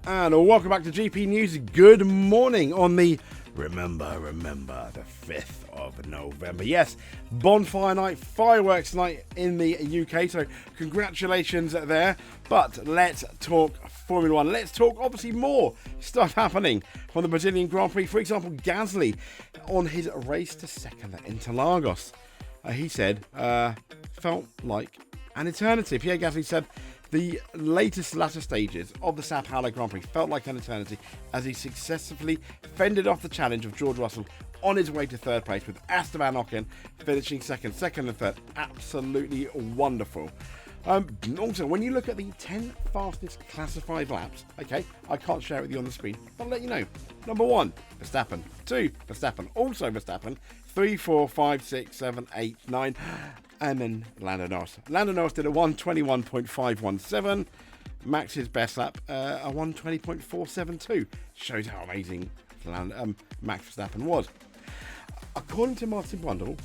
And welcome back to GP News. Good morning on the Remember, the 5th of November. Yes, bonfire night, fireworks night in the UK, so congratulations there. But let's talk Formula One. Let's talk, obviously, more stuff happening from the Brazilian Grand Prix. For example, Gasly on his race to second at Interlagos. He said, felt like an eternity. Pierre Gasly said, the latter stages of the Sao Paulo Grand Prix felt like an eternity as he successfully fended off the challenge of George Russell on his way to third place, with Esteban Ocon finishing second and third. Absolutely wonderful. Also, when you look at the 10 fastest classified laps, okay, I can't share it with you on the screen, but I'll let you know. Number 1, Verstappen. 2, Verstappen. Also Verstappen. 3, 4, 5, 6, 7, 8, 9, and then Lando Norris. Lando Norris did a 121.517. Max's best lap, a 120.472. Shows how amazing Max Verstappen was. According to Martin Brundle,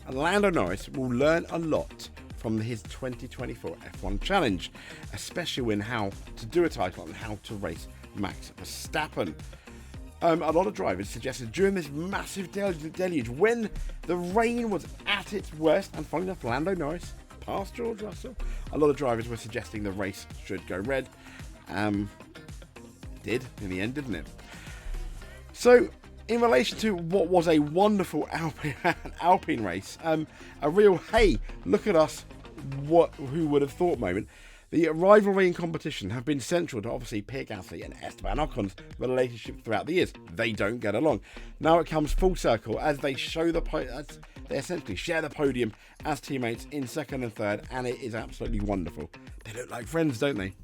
Lando Norris will learn a lot from his 2024 F1 Challenge, especially in how to do a title and how to race Max Verstappen. A lot of drivers suggested during this massive deluge, when the rain was at its worst, and funnily enough, Lando Norris passed George Russell, a lot of drivers were suggesting the race should go red. Did in the end, didn't it? So, in relation to what was a wonderful Alpine race, a real, hey, look at us, who would have thought moment. The rivalry and competition have been central to, obviously, Pierre Gasly and Esteban Ocon's relationship throughout the years. They don't get along. Now it comes full circle as they show they essentially share the podium as teammates in second and third, and it is absolutely wonderful. They look like friends, don't they?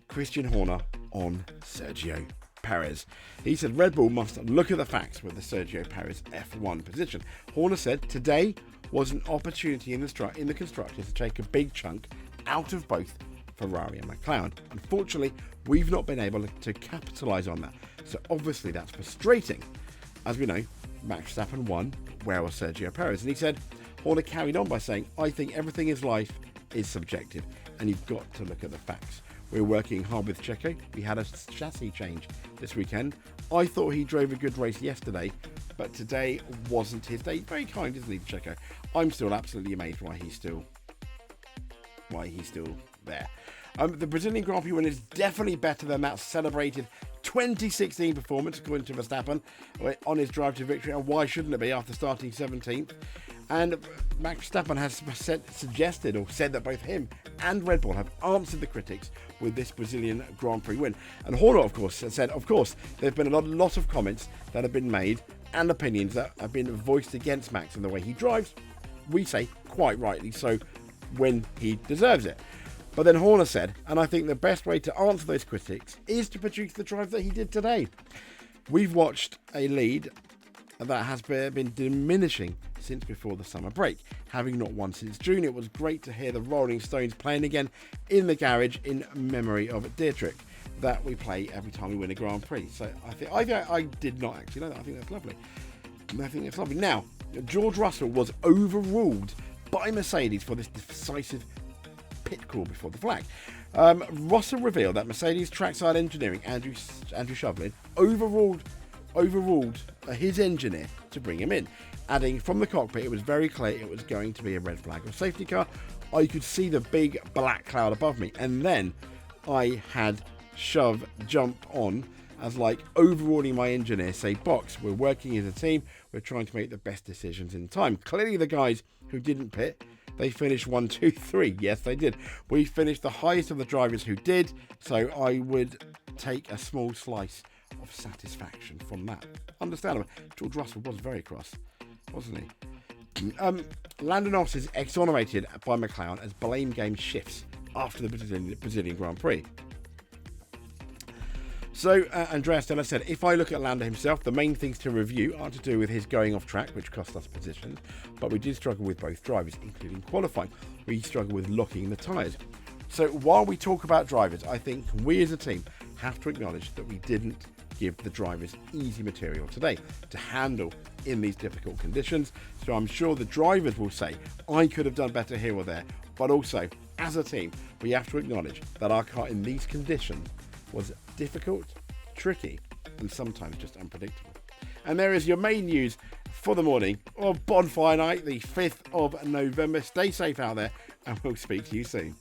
Christian Horner on Sergio Perez. He said Red Bull must look at the facts with the Sergio Perez F1 position. Horner said today was an opportunity in the constructors to take a big chunk out of both Ferrari and McLaren. Unfortunately, we've not been able to capitalise on that. So obviously that's frustrating. As we know, Max Verstappen won. Where was Sergio Perez? And he said, Horner carried on by saying, I think everything in life is subjective and you've got to look at the facts. We're working hard with Checo. We had a chassis change this weekend. I thought he drove a good race yesterday, but today wasn't his day. Very kind, isn't he, Checo? I'm still absolutely amazed why he's still there. The Brazilian Grand Prix win is definitely better than that celebrated 2016 performance, according to Verstappen, on his drive to victory. And why shouldn't it be after starting 17th? And Max Verstappen has suggested or said that both him and Red Bull have answered the critics with this Brazilian Grand Prix win. And Horner, of course, said, of course, there have been a lot of comments that have been made and opinions that have been voiced against Max and the way he drives. We say, quite rightly so, when he deserves it. But then Horner said, and I think the best way to answer those critics is to produce the drive that he did today. We've watched a lead that has been diminishing since before the summer break, having not won since June. It was great to hear the Rolling Stones playing again in the garage in memory of Dietrich that we play every time we win a Grand Prix. So I did not actually know that. I think that's lovely. Now, George Russell was overruled by Mercedes for this decisive pit call before the flag. Russell revealed that Mercedes trackside engineering Andrew Shovlin overruled his engineer to bring him in, adding from the cockpit it was very clear it was going to be a red flag or safety car. I could see the big black cloud above me, and then I had Shove jump on as like overruling my engineer, say, box, we're working as a team, we're trying to make the best decisions in time. Clearly the guys who didn't pit, they finished 1, 2, 3. Yes, they did. We finished the highest of the drivers who did, so I would take a small slice of satisfaction from that. Understandable. George Russell was very cross, wasn't he? Lando Norris is exonerated by McLaren as blame game shifts after the Brazilian Grand Prix. So, Andrea Stella said, if I look at Lando himself, the main things to review are to do with his going off track, which cost us positions, but we did struggle with both drivers, including qualifying. We struggled with locking the tyres. So while we talk about drivers, I think we as a team have to acknowledge that we didn't give the drivers easy material today to handle in these difficult conditions. So I'm sure the drivers will say, I could have done better here or there, but also, as a team, we have to acknowledge that our car in these conditions was difficult, tricky, and sometimes just unpredictable. And there is your main news for the morning of Bonfire Night, the 5th of November. Stay safe out there, and we'll speak to you soon.